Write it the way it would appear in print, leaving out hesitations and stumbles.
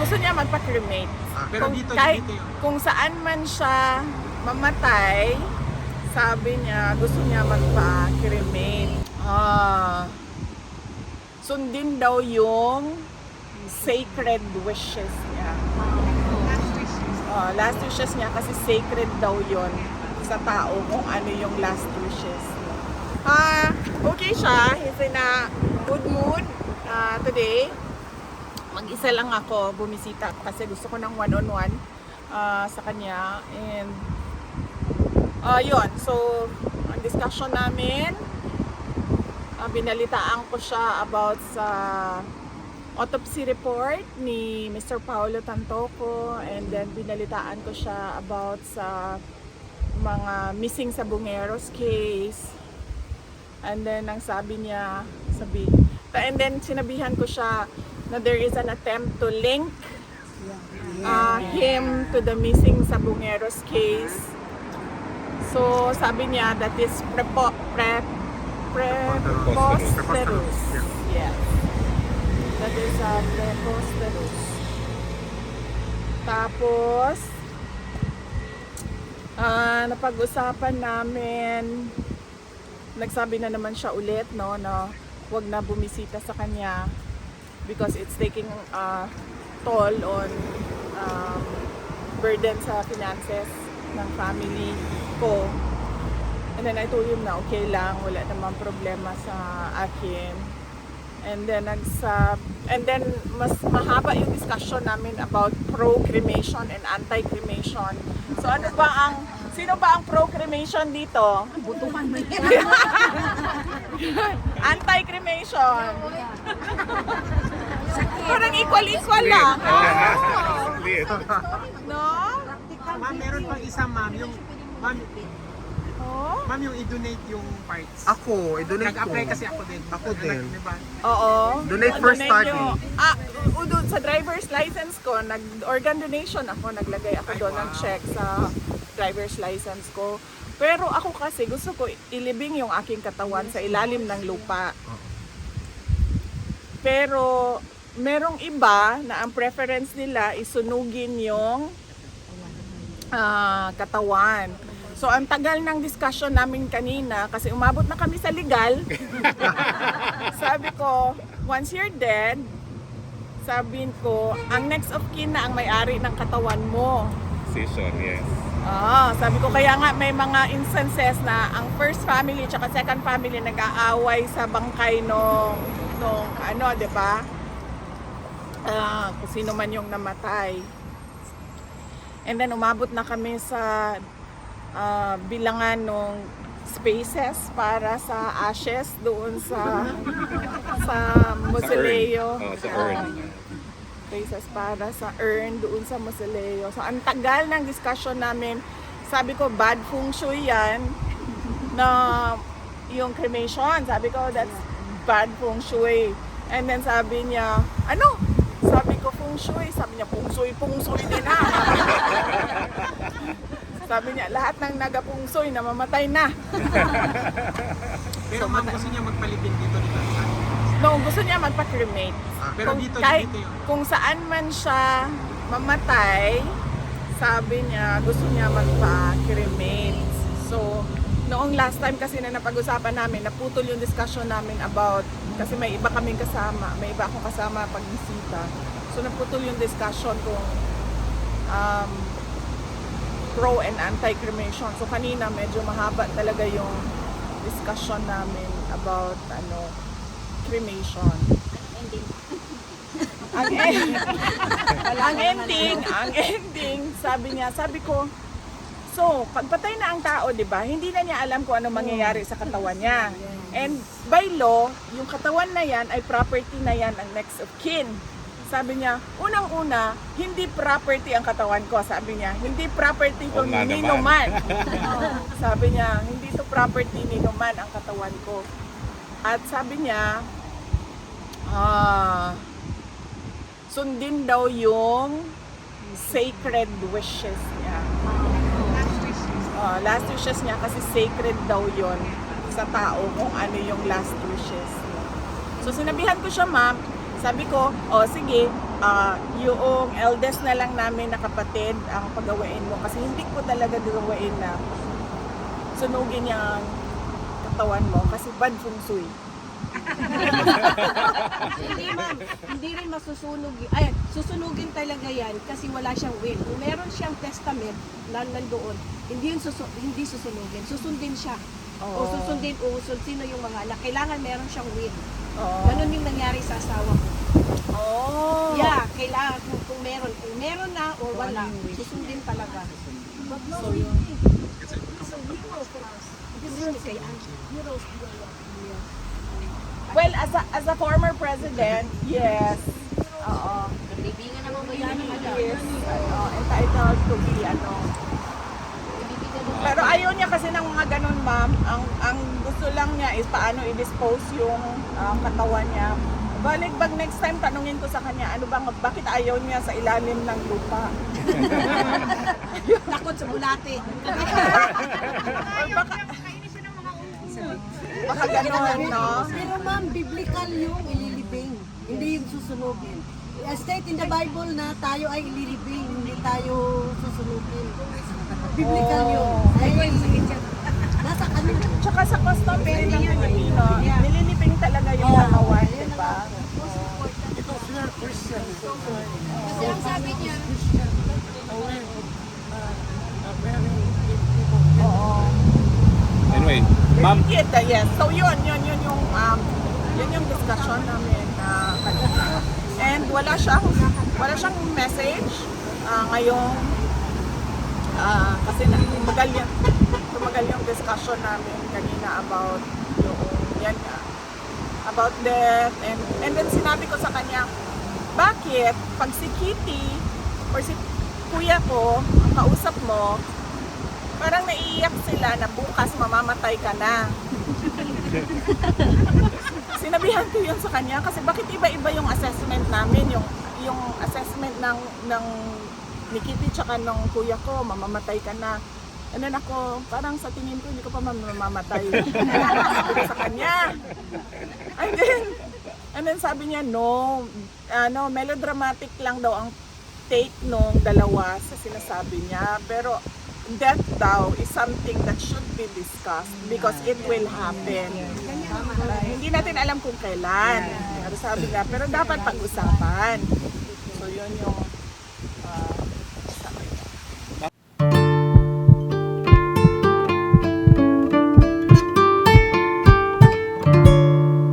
gusto niya magpa-cremate. Pero Kung, dito, kahit dito yun. kung saan man siya mamatay, sabi niya gusto niya magpa-cremate. Sundin daw yung sacred wishes niya. Last wishes niya kasi sacred daw yon sa tao kung ano yung last wishes. Okay siya. He's in a good mood today. Mag-isa lang ako bumisita kasi gusto ko ng one-on-one sa kanya. And yun. So, ang discussion namin, binalitaan ko siya about sa autopsy report ni Mr. Paulo Tantoco, and then binalitaan ko siya about sa mga missing sa Bungeros case. And then ang sabi niya, and then sinabihan ko siya na there is an attempt to link him to the missing sa Bungeros case. So sabi niya that is preposterous. Yes. That is preposterous. Tapos napag-usapan namin, nagsabi na naman siya ulit no, na huwag na bumisita sa kanya because it's taking toll on burden sa finances ng family ko. And then I told him na okay lang, wala namang problema sa akin. And then mas mahaba yung discussion namin about pro-cremation and anti-cremation. So sino ba ang pro-cremation dito? Butuhan mo yan. Anti-cremation. Parang equal lang. No? Ma'am, meron pang isa, ma'am. Ma'am, yung i-donate yung parts. Ako, i-donate ko. Nag-apply kasi ako din. Ako din. Diba? Oo. Donate for study. Doon sa driver's license ko, organ donation ako, naglagay ako doon ng check sa driver's license ko. Pero ako kasi gusto ko ilibing yung aking katawan sa ilalim ng lupa. Pero merong iba na ang preference nila isunugin yung katawan. So ang tagal ng discussion namin kanina kasi umabot na kami sa legal. Sabi ko, once you're dead, sabihin ko, ang next of kin na ang may-ari ng katawan mo. Decision, yes. Sabi ko kaya nga may mga instances na ang first family at second family nag-aaway sa bangkay nung ano, 'di ba? Kung sino man yung namatay. And then umabot na kami sa bilangan ng spaces para sa ashes doon sa mausoleo. Sa urn. Spaces para sa urn doon sa mausoleo. So ang tagal ng discussion namin. Sabi ko bad feng shui yan na yung cremation. Sabi ko that's bad feng shui. And then sabi niya, ano? Sabi ko feng shui. Sabi niya feng shui din ha. Sabi niya, lahat ng nagapungsoy namamatay na. Pero ma'am, gusto niya magpalipin dito nila. No, gusto niya magpa-cremate. Pero dito, kahit dito yun. kung saan man siya mamatay, sabi niya gusto niya magpa-cremate. So, noong last time kasi na napag-usapan namin, naputol yung discussion namin about, kasi may iba kaming kasama, may iba akong kasama pag-bisita. So, naputol yung discussion kung pro and anti-cremation. So kanina medyo mahaba talaga yung discussion namin about cremation. Ang ending, sabi ko, so pagpatay na ang tao, 'di ba? Hindi na niya alam kung ano mangyayari sa katawan niya. And by law, yung katawan na yan ay property na yan ng next of kin. Sabi niya, unang-una, hindi property ang katawan ko. Sabi niya, hindi property ko ni Nino Man. Sabi niya, hindi to property ni Nino Man ang katawan ko. At sabi niya, sundin daw yung sacred wishes niya. Last wishes niya kasi sacred daw yon sa tao kung ano yung last wishes niya. So sinabihan ko siya, ma'am, sabi ko, sige, yung eldest na lang namin na kapatid ang pagawain mo. Kasi hindi ko talaga gagawain na sunugin yung katawan mo kasi bad feng shui. Hindi ma'am, hindi rin masusunog. Ay, susunugin talaga yan kasi wala siyang will. Kung meron siyang testament na nandoon, hindi susunugin. Susundin siya. O susundin o sino yung mga anak. Kailangan meron siyang will. Ganun yung nangyari sa asawa ko. Oh. Yeah, kailangan kung meron na or wala, susundin talaga. So yun. Kay Angie. Well, as a former president, yes. Oo. Kaibigan naman ba yan? Yes. Entitled to be Pero ayaw niya kasi ng mga ganun, ma'am. Ang gusto lang niya is paano i-dispose yung katawan niya. Balik pag next time tanungin ko sa kanya, bakit ayaw niya sa ilalim ng lupa? Takot sa bulate. Or baka ganun, no? Pero ma'am, biblical yung ililibing, hindi yung susunugin. State in the Bible na tayo ay ililibing, hindi tayo susunugin. Biblical yun. Ay, nasa kanila. Tsaka sa custom din ng Pilipino, nililiping talaga yung katawan, di ba? Kasi ang sabi niya, Anyway, ma'am, Yes. So yun yung discussion namin kanina. And wala siyang message ngayong kasi tumagal yung discussion namin kanina about about death and then sinabi ko sa kanya, bakit pag si Kitty or si kuya ko ang kausap mo, parang naiiyak sila na bukas mamamatay ka na. Sinabihan ko yun sa kanya kasi bakit iba-iba yung assessment namin, yung assessment ng ni Kitty tsaka ng kuya ko, mamamatay ka na. And then ako, parang sa tingin ko, hindi ko pa mamamatay. Sabi ko sa kanya. And then sabi niya, no, melodramatic lang daw ang take nung dalawa sa sinasabi niya. Pero death daw is something that should be discussed because it will happen. Hindi natin alam kung kailan. Pero sabi nga, pero dapat pag-usapan. So yun yung